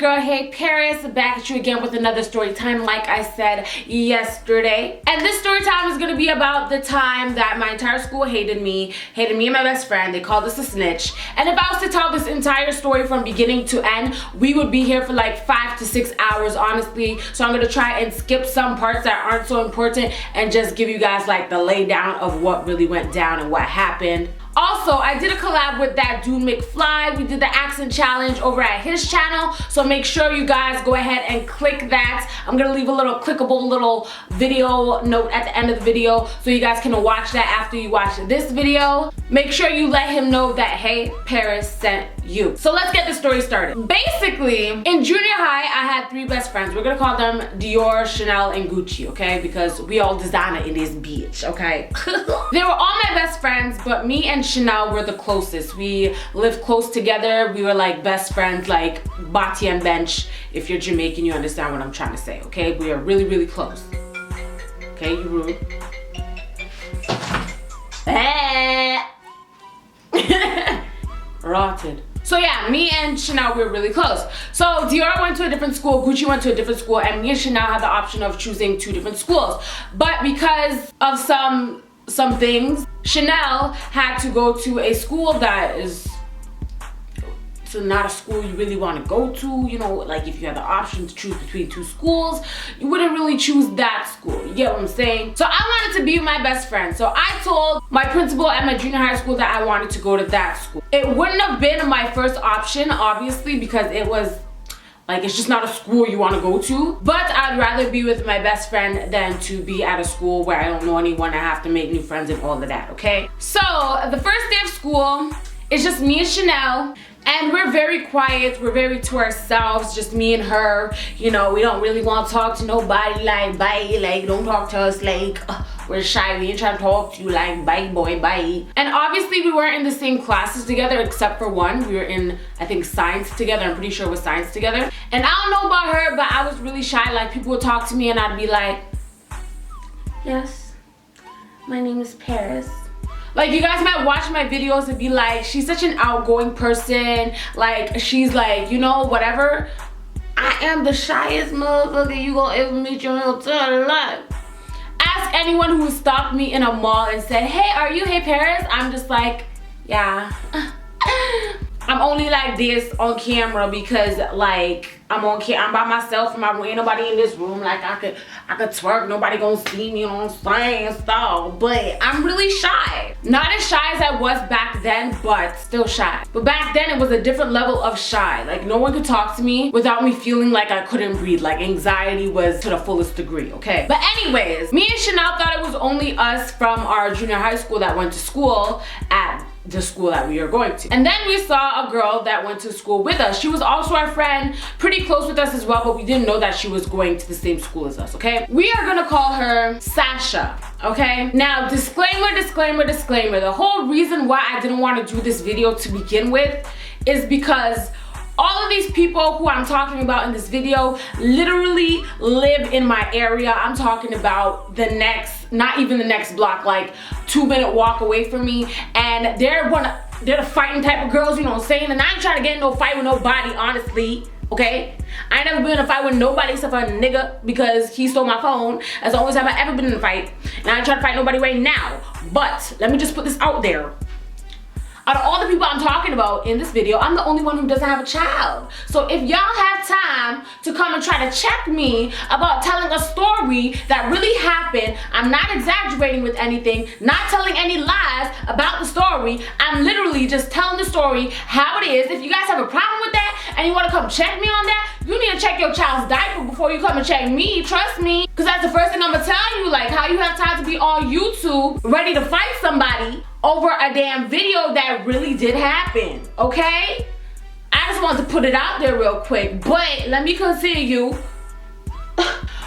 girl, HeyParis, back at you again with another story time, like I said yesterday. And this story time is gonna be about the time that my entire school hated me and my best friend. They called us a snitch. And if I was to tell this entire story from beginning to end, we would be here for like 5 to 6 hours, honestly. So I'm gonna try and skip some parts that aren't so important and just give you guys like the lay down of what really went down and what happened. Also, I did a collab with that dude McFly. We did the accent challenge over at his channel, so make sure you guys go ahead and click that. I'm gonna leave a little clickable little video note at the end of the video so you guys can watch that after you watch this video. Make sure you let him know that HeyParis sent you. So let's get the story started. Basically, in junior high, I had 3 best friends. We're gonna call them Dior, Chanel, and Gucci, okay? Because we all designer in this bitch, okay? They were all my best friends, but me and Chanel were the closest. We lived close together. We were like best friends, like Bati and Bench. If you're Jamaican, you understand what I'm trying to say, okay? We are really, really close. Okay, you rude. Rotted. So yeah, me and Chanel, we were really close. So Dior went to a different school, Gucci went to a different school, and me and Chanel had the option of choosing 2 different schools. But because of some things, Chanel had to go to a school that is not a school you really want to go to. You know, like if you had the option to choose between 2 schools, you wouldn't really choose that school. You get what I'm saying? So I wanted to be with my best friend. So I told my principal at my junior high school that I wanted to go to that school. It wouldn't have been my first option, obviously, because it was like, it's just not a school you want to go to. But I'd rather be with my best friend than to be at a school where I don't know anyone. I have to make new friends and all of that, okay? So the first day of school, it's just me and Chanel. And we're very quiet, we're very to ourselves, just me and her. You know, we don't really want to talk to nobody like, bye, like, don't talk to us like, we're shy, we ain't trying to talk to you like, bye, boy, bye. And obviously we weren't in the same classes together except for one. We were in, I think, science together. I'm pretty sure it was science together. And I don't know about her, but I was really shy. Like, people would talk to me and I'd be like, yes, my name is Paris. Like, you guys might watch my videos and be like, she's such an outgoing person. Like, she's like, you know, whatever. I am the shyest motherfucker you gonna ever meet your entire life. Ask anyone who stopped me in a mall and said, hey, are you HeyParis? I'm just like, yeah. I'm only like this on camera because like I'm by myself and ain't nobody in this room. Like I could twerk, nobody gonna see me on stage and stuff. But I'm really shy. Not as shy as I was back then, but still shy. But back then it was a different level of shy. Like no one could talk to me without me feeling like I couldn't breathe. Like anxiety was to the fullest degree, okay? But anyways, me and Chanel thought it was only us from our junior high school that went to school at the school that we are going to. And then we saw a girl that went to school with us. She was also our friend, pretty close with us as well, but we didn't know that she was going to the same school as us, okay? We are gonna call her Sasha, okay? Now, disclaimer, disclaimer, disclaimer. The whole reason why I didn't want to do this video to begin with is because all of these people who I'm talking about in this video literally live in my area. I'm talking about the next, not even the next block, like 2-minute walk away from me. And they're the fighting type of girls, you know what I'm saying? And I ain't trying to get in no fight with nobody, honestly, okay? I ain't never been in a fight with nobody except for a nigga because he stole my phone. That's the only time I've ever been in a fight. And I ain't trying to fight nobody right now. But let me just put this out there. Out of all the people I'm talking about in this video, I'm the only one who doesn't have a child. So if y'all have time to come and try to check me about telling a story that really happened, I'm not exaggerating with anything, not telling any lies about the story. I'm literally just telling the story how it is. If you guys have a problem with that and you want to come check me on that, you need to check your child's diaper before you come and check me. Trust me. Because that's the first thing I'm going to tell you. Like, how you have time to be on YouTube ready to fight somebody over a damn video that really did happen, okay? I just wanted to put it out there real quick, but let me continue.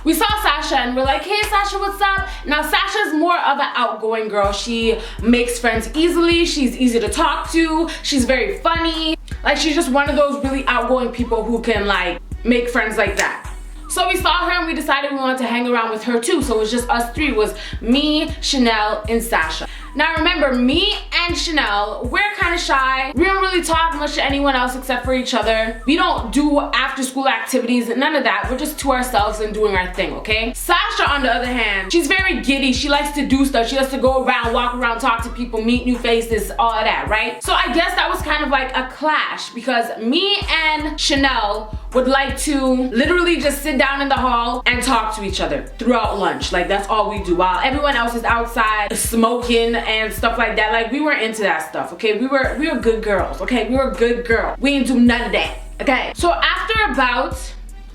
We saw Sasha and we're like, hey Sasha, what's up? Now Sasha's more of an outgoing girl. She makes friends easily. She's easy to talk to. She's very funny. Like she's just one of those really outgoing people who can like make friends like that. So we saw her and we decided we wanted to hang around with her too. So it was just us 3. It was me, Chanel, and Sasha. Now remember, me and Chanel, we're kind of shy. We don't really talk much to anyone else except for each other. We don't do after school activities, none of that. We're just to ourselves and doing our thing, okay? Sasha, on the other hand, she's very giddy. She likes to do stuff. She likes to go around, walk around, talk to people, meet new faces, all of that, right? So I guess that was kind of like a clash because me and Chanel would like to literally just sit down in the hall and talk to each other throughout lunch. Like, that's all we do while everyone else is outside smoking and stuff like that. Like, we weren't into that stuff, okay? We were good girls, okay? We were good girls. We didn't do none of that, okay? So after about,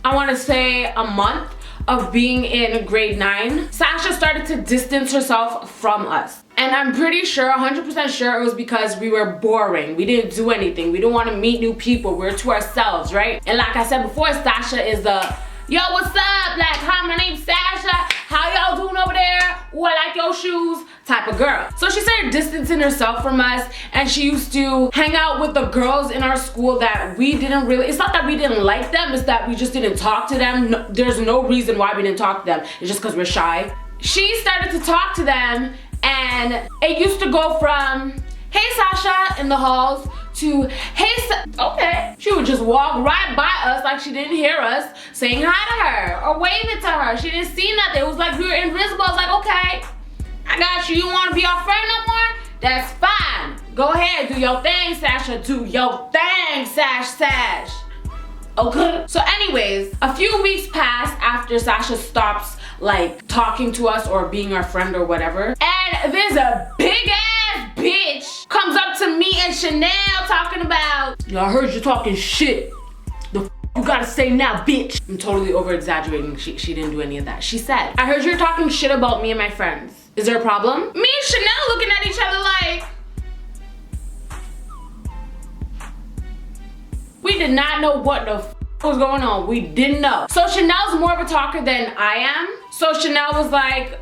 I want to say, a month of being in grade 9, Sasha started to distance herself from us. And I'm pretty sure, 100% sure, it was because we were boring. We didn't do anything. We didn't want to meet new people. We were to ourselves, right? And like I said before, Sasha is the, yo, what's up? Like, hi, my name's Sasha. How y'all doing over there? Ooh, I like your shoes type of girl. So she started distancing herself from us, and she used to hang out with the girls in our school that we didn't really, it's not that we didn't like them, it's that we just didn't talk to them. No, there's no reason why we didn't talk to them. It's just because we're shy. She started to talk to them, and it used to go from, hey Sasha, in the halls, to, hey, okay. She would just walk right by us like she didn't hear us, saying hi to her or waving to her. She didn't see nothing. It was like we were invisible. I was like, okay, I got you. You want to be our friend no more? That's fine. Go ahead, do your thing, Sasha. Do your thing, Sash. Okay? So anyways, a few weeks passed after Sasha stops like talking to us or being our friend or whatever. And there's a big ass bitch comes up to me and Chanel talking about, yo, I heard you talking shit. The f you gotta say now, bitch. I'm totally over exaggerating. She didn't do any of that. She said, I heard you're talking shit about me and my friends. Is there a problem? Me and Chanel looking at each other like, we did not know what the f was going on. We didn't know. So Chanel's more of a talker than I am. So Chanel was like,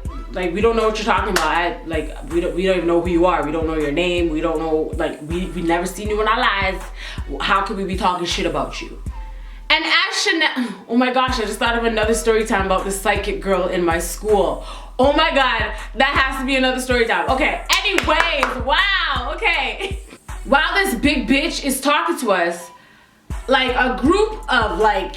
we don't know what you're talking about. We don't even know who you are. We don't know your name. We don't know, like, we never seen you in our lives. How could we be talking shit about you? And as Chanel, oh my gosh, I just thought of another story time about this psychic girl in my school. Oh my God, that has to be another story time. Okay, anyways, wow, okay. While this big bitch is talking to us, like a group of like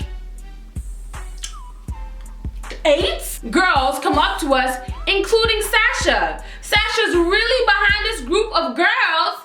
8 girls come up to us, including Sasha. Sasha's really behind this group of girls,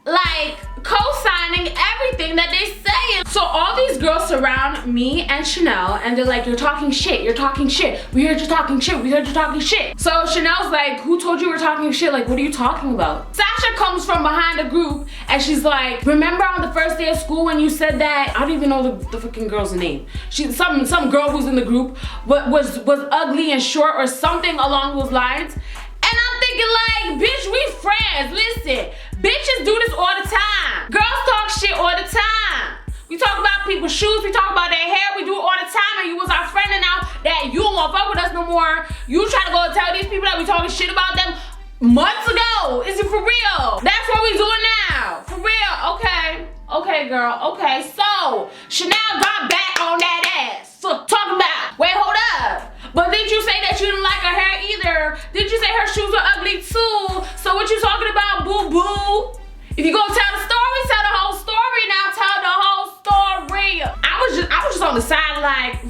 like co-signing everything that they say. So all these girls surround me and Chanel, and they're like, you're talking shit, you're talking shit. We heard you talking shit, we heard you talking shit. So Chanel's like, who told you we're talking shit? Like, what are you talking about? Sasha comes from behind the group and she's like, remember on the first day of school when you said that, I don't even know the freaking girl's name. She's some girl who's in the group was ugly and short or something along those lines. And I'm thinking like, bitch, we friends, listen. Bitches do this all the time. Girls talk shit all the time. We talk about people's shoes, we talk about their hair, we do it all the time, and you was our friend, and now that you don't want to fuck with us no more, you try to go and tell these people that we talking shit about them months ago. Is it for real? That's what we doing now. For real, okay. Okay, girl, okay. So, Chanel got back on that ass. So, talk about, wait, hold up. But didn't you say that you didn't like her hair either? Didn't you say her shoes were ugly too? So what you talking about, boo-boo? If you gonna tell the story, tell the whole story now. Tell the whole story. I was just on the side like,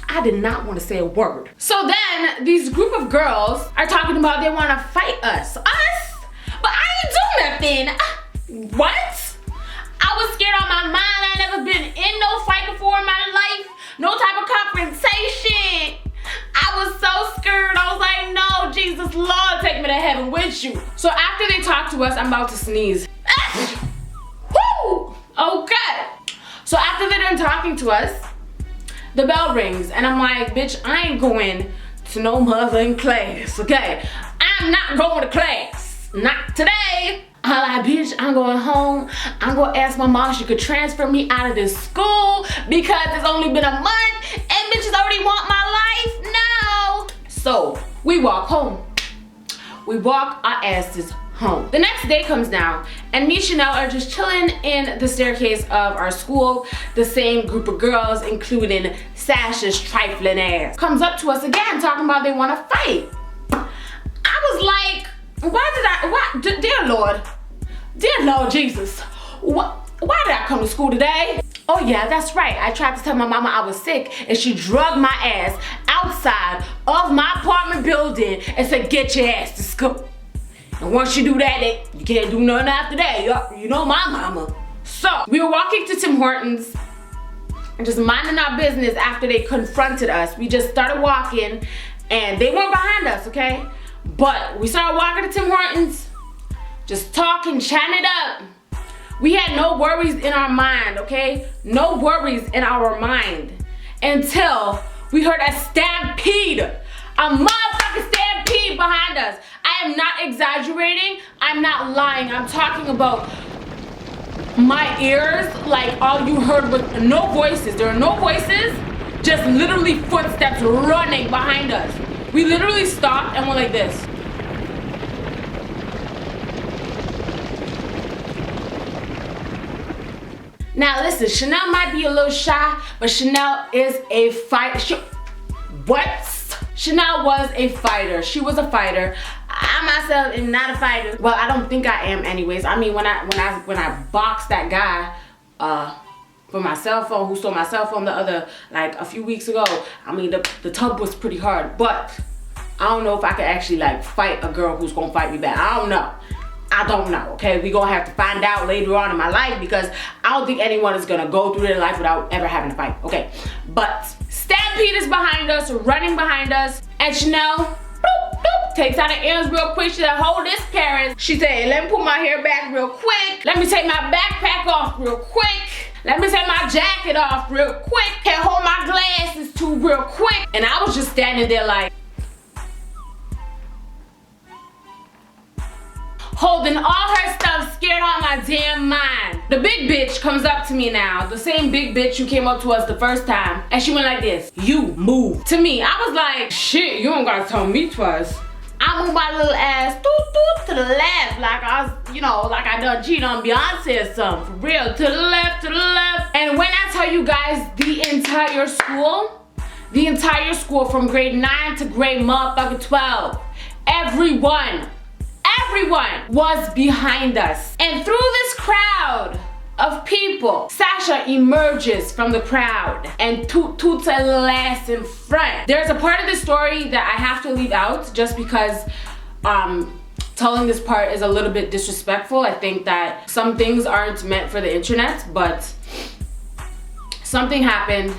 I did not want to say a word. So then these group of girls are talking about they want to fight us. Us? But I ain't do nothing. What? I was scared on my mind. I never been in no fight before in my life. No type of confrontation. I was so scared. I was like, no, Jesus, Lord, take me to heaven with you. So after they talk to us, I'm about to sneeze. Woo! Okay. So after they're done talking to us, the bell rings and I'm like, bitch, I ain't going to no mother class, okay? I'm not going to class. Not today. I'm like, bitch, I'm going home. I'm gonna ask my mom if she could transfer me out of this school because it's only been a month and bitches already want my life. No. So we walk home. We walk our asses home. The next day comes now, and me and Chanel are just chilling in the staircase of our school. The same group of girls, including Sasha's trifling ass, comes up to us again talking about they want to fight. I was like, dear Lord Jesus, why did I come to school today? Oh yeah, that's right. I tried to tell my mama I was sick, and she drugged my ass outside of my apartment building and said, get your ass to school. And once you do that, you can't do nothing after that. You know my mama. So we were walking to Tim Hortons and just minding our business after they confronted us. We just started walking and they weren't behind us, okay? But we started walking to Tim Hortons, just talking, chatting it up. We had no worries in our mind, okay? No worries in our mind until we heard a stampede. A motherfucking stampede behind us. I am not exaggerating. I'm not lying. I'm talking about my ears, like all you heard was no voices. There are no voices, just literally footsteps running behind us. We literally stopped and went like this. Now listen, Chanel might be a little shy, but Chanel is a fighter. Chanel was a fighter. She was a fighter. I myself am not a fighter. Well, I don't think I am anyways. I mean, when I boxed that guy for my cell phone, who stole my cell phone a few weeks ago, I mean, the tub was pretty hard, but I don't know if I could actually like fight a girl who's gonna fight me back. I don't know, okay? We gonna have to find out later on in my life, because I don't think anyone is gonna go through their life without ever having to fight, okay? But Stampede is behind us, running behind us, and Chanel boop, boop, takes out her ears real quick. She said, hold this, Paris. She said, let me put my hair back real quick. Let me take my backpack off real quick. Let me take my jacket off real quick. Can't hold my glasses too real quick. And I was just standing there like, holding all her stuff, scared out my damn mind. The big bitch comes up to me now, the same big bitch who came up to us the first time, and she went like this, you move. To me, I was like, shit, you don't gotta tell me twice. I moved my little ass to the left, like I was, you know, like I done cheated on Beyonce or something, for real, to the left. And when I tell you guys the entire school from grade 9 to grade motherfucking 12, everyone was behind us. And through this crowd of people, Sasha emerges from the crowd and toots a lass in front. There's a part of the story that I have to leave out just because telling this part is a little bit disrespectful. I think that some things aren't meant for the internet, but something happened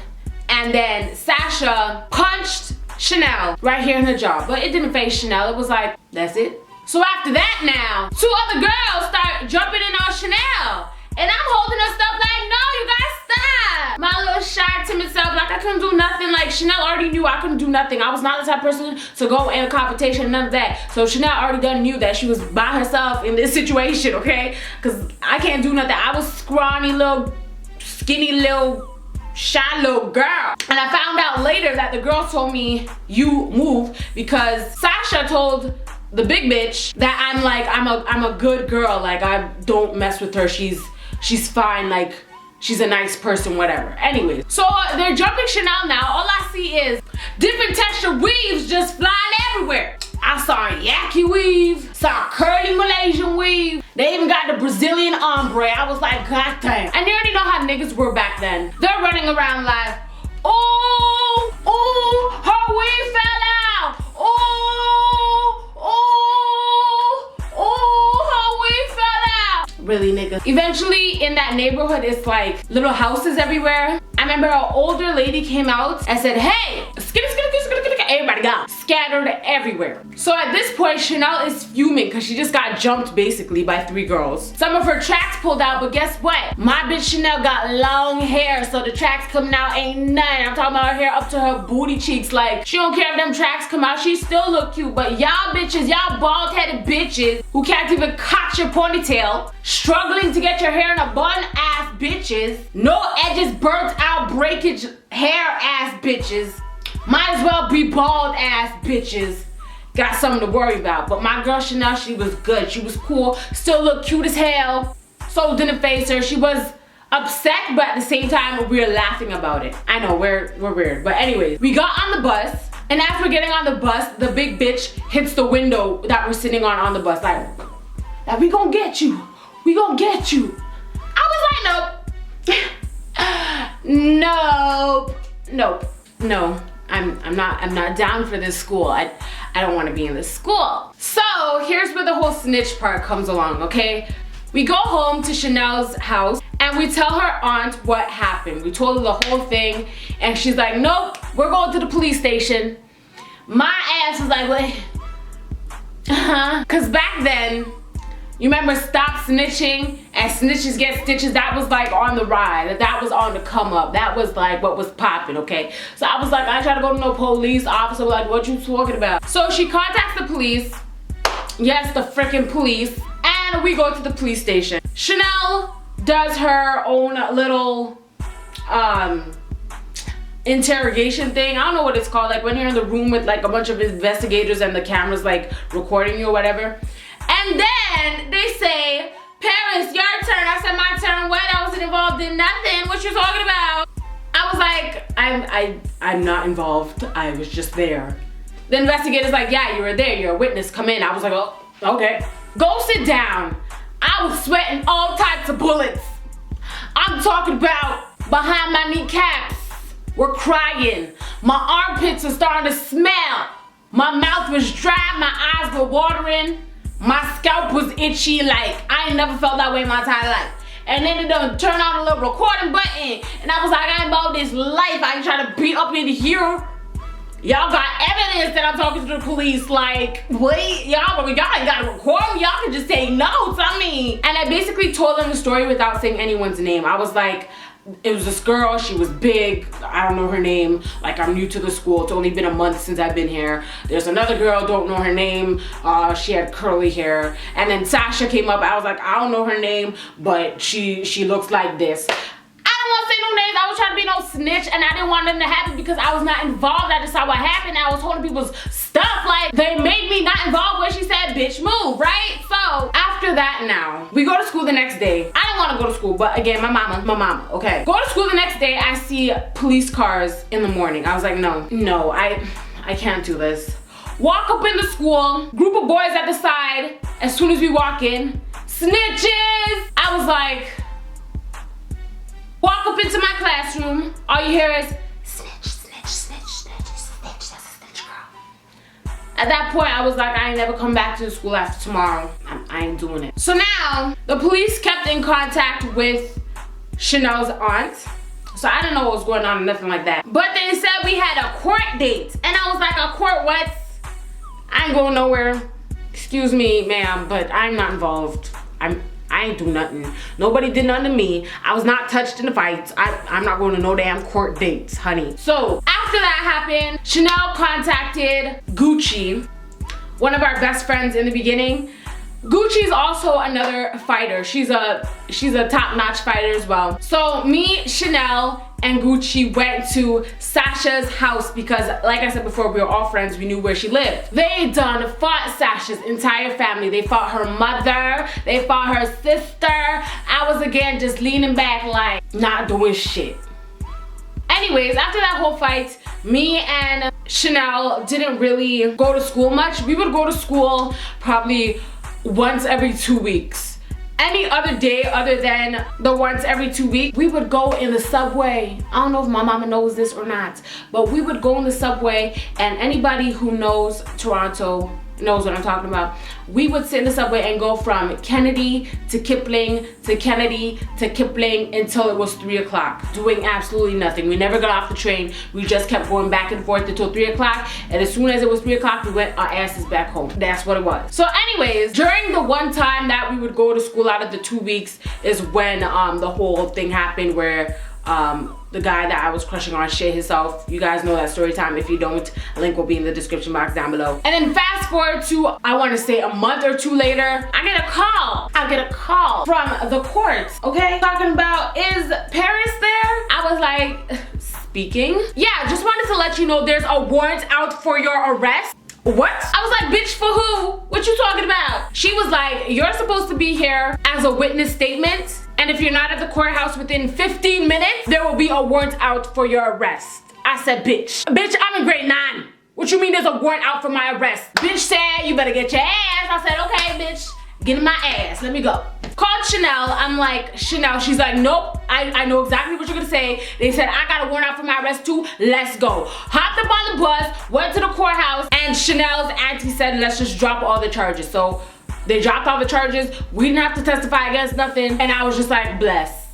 and then Sasha punched Chanel right here in her jaw. But it didn't faze Chanel. It was like, that's it. So after that now, 2 other girls start jumping in on Chanel. And I'm holding her stuff like, no, you guys stop. My little shy, timid self, like I couldn't do nothing. Like Chanel already knew I couldn't do nothing. I was not the type of person to go in a confrontation, none of that. So Chanel already done knew that she was by herself in this situation, okay? Because I can't do nothing. I was scrawny little, skinny little, shy little girl. And I found out later that the girl told me, you move, because Sasha told the big bitch that I'm a good girl, like I don't mess with her, she's fine, like she's a nice person, whatever. Anyways, so they're jumping Chanel now. All I see is different texture weaves just flying everywhere. I saw a yaki weave, saw a curly Malaysian weave. They even got the Brazilian ombre. I was like, god damn. And they already know how niggas were back then. They're running around like, oh, her weave fell out. Really, nigga. Eventually in that neighborhood it's like little houses everywhere. I remember an older lady came out and said, hey, everybody got scattered everywhere. So at this point Chanel is fuming because she just got jumped basically by 3 girls. Some of her tracks pulled out, but guess what? My bitch Chanel got long hair, so the tracks coming out ain't nothing. I'm talking about her hair up to her booty cheeks. Like she don't care if them tracks come out, she still look cute. But y'all bitches, y'all bald-headed bitches who can't even cock your ponytail, struggling to get your hair in a bun ass bitches, no edges burnt out breakage hair ass bitches, might as well be bald ass bitches. got something to worry about. But my girl Chanel, she was good. She was cool. Still looked cute as hell. So didn't face her. She was upset, but at the same time, we were laughing about it. I know, we're weird. But anyways, we got on the bus. And after getting on the bus, the big bitch hits the window that we're sitting on the bus. Like, we gonna get you. We gonna get you. I was like, nope. No. I'm not down for this school. I don't want to be in this school. So here's where the whole snitch part comes along, okay? We go home to Chanel's house and we tell her aunt what happened. We told her the whole thing and she's like, nope, we're going to the police station. My ass was like, wait, cause back then, you remember Stop Snitching and Snitches Get Stitches? That was like on the ride. That was on the come up. That was like what was popping, okay? So I was like, I ain't trying to go to no police officer. Like, what you talking about? So she contacts the police. Yes, the freaking police. And we go to the police station. Chanel does her own little interrogation thing. I don't know what it's called. Like when you're in the room with like a bunch of investigators and the camera's like recording you or whatever. And then they say, Paris, your turn. I said, my turn. What? I wasn't involved in nothing. What you talking about? I was like, I'm not involved. I was just there. The investigator's like, yeah, you were there. You're a witness. Come in. I was like, oh, okay. Go sit down. I was sweating all types of bullets. I'm talking about behind my kneecaps. We're crying. My armpits are starting to smell. My mouth was dry. My eyes were watering. My scalp was itchy. Like, I ain't never felt that way in my entire life. And then it done turn on a little recording button. And I was like, I ain't about this life. I ain't trying to beat up in here. Y'all got evidence that I'm talking to the police. Like, wait, y'all ain't got to record me. Y'all can just take notes. I mean. And I basically told them the story without saying anyone's name. I was like, it was this girl, she was big, I don't know her name, like I'm new to the school, it's only been a month since I've been here. There's another girl, don't know her name, she had curly hair. And then Sasha came up, I was like, I don't know her name, but she looks like this. I don't want to say no names, I was trying to be no snitch and I didn't want them to happen because I was not involved. I just saw what happened. I was holding people's stuff, like they made me not involved when she said, bitch move, right? So after that now, we go to school the next day. I didn't want to go to school, but again, my mama, okay. Go to school the next day, I see police cars in the morning. I was like, no, I can't do this. Walk up in the school, group of boys at the side. As soon as we walk in, snitches! I was like, walk up into my classroom, all you hear is, snitch, that's a snitch girl. At that point, I was like, I ain't never come back to the school after tomorrow. I ain't doing it. So now, the police kept in contact with Chanel's aunt. So I didn't know what was going on or nothing like that. But they said we had a court date. And I was like, a court what? I ain't going nowhere. Excuse me, ma'am, but I'm not involved. I ain't do nothing. Nobody did nothing to me. I was not touched in the fights. I'm not going to no damn court dates, honey. So after that happened, Chanel contacted Gucci, one of our best friends in the beginning. Gucci's also another fighter. She's a top-notch fighter as well. So me, Chanel, and Gucci went to Sasha's house because, like I said before, we were all friends. We knew where she lived. They done fought Sasha's entire family. They fought her mother. They fought her sister. I was, again, just leaning back like, not doing shit. Anyways, after that whole fight, me and Chanel didn't really go to school much. We would go to school probably once every 2 weeks. Any other day other than the once every 2 weeks, we would go in the subway. I don't know if my mama knows this or not, but we would go in the subway, and anybody who knows Toronto knows what I'm talking about. We would sit in the subway and go from Kennedy to Kipling to Kennedy to Kipling until it was 3 o'clock, doing absolutely nothing. We never got off the train. We just kept going back and forth until 3 o'clock, and as soon as it was 3 o'clock, we went our asses back home. That's what it was. So anyways, during the one time that we would go to school out of the 2 weeks is when the whole thing happened where the guy that I was crushing on shit himself. You guys know that story time. If you don't, a link will be in the description box down below. And then fast forward to, I want to say a month or two later, I get a call. I get a call from the court, okay? Talking about, is Paris there? I was like, speaking. Yeah, just wanted to let you know there's a warrant out for your arrest. What? I was like, bitch, for who? What you talking about? She was like, you're supposed to be here as a witness statement, and if you're not at the courthouse within 15 minutes, there will be a warrant out for your arrest. I said, bitch, I'm in grade 9. What you mean there's a warrant out for my arrest? Bitch said, you better get your ass. I said, okay, bitch, get in my ass, let me go. Called Chanel, I'm like, Chanel, she's like, nope, I know exactly what you're gonna say. They said, I got a warrant out for my arrest too, let's go. Hopped up on the bus, went to the courthouse, and Chanel's auntie said, let's just drop all the charges. So they dropped all the charges, we didn't have to testify against nothing, and I was just like, bless.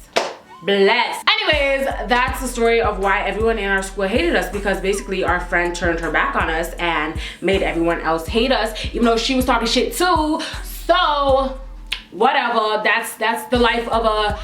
Anyways, that's the story of why everyone in our school hated us, because basically our friend turned her back on us and made everyone else hate us, even though she was talking shit too. So whatever, that's the life of a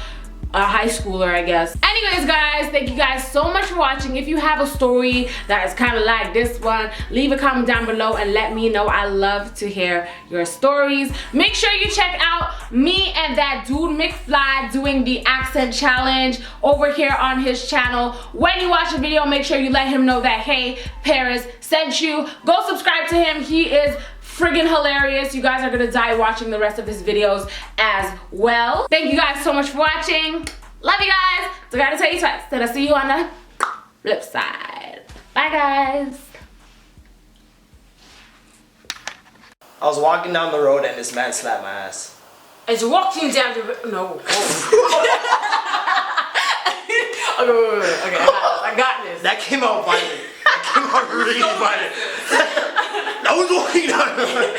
high schooler, I guess. Anyways, guys, thank you guys so much for watching. If you have a story that is kind of like this one, leave a comment down below and let me know. I love to hear your stories. Make sure you check out me and that dude McFly doing the accent challenge over here on his channel. When you watch the video, make sure you let him know that HeyParis sent you. Go subscribe to him. He is friggin' hilarious. You guys are gonna die watching the rest of his videos as well. Thank you guys so much for watching. Love you guys. So I gotta tell you twice that I'll see you on the flip side. Bye, guys. I was walking down the road and this man slapped my ass. As you're walking down the road, no. Okay, I got this. That came out violent. That came out really violent. I was walking down the road.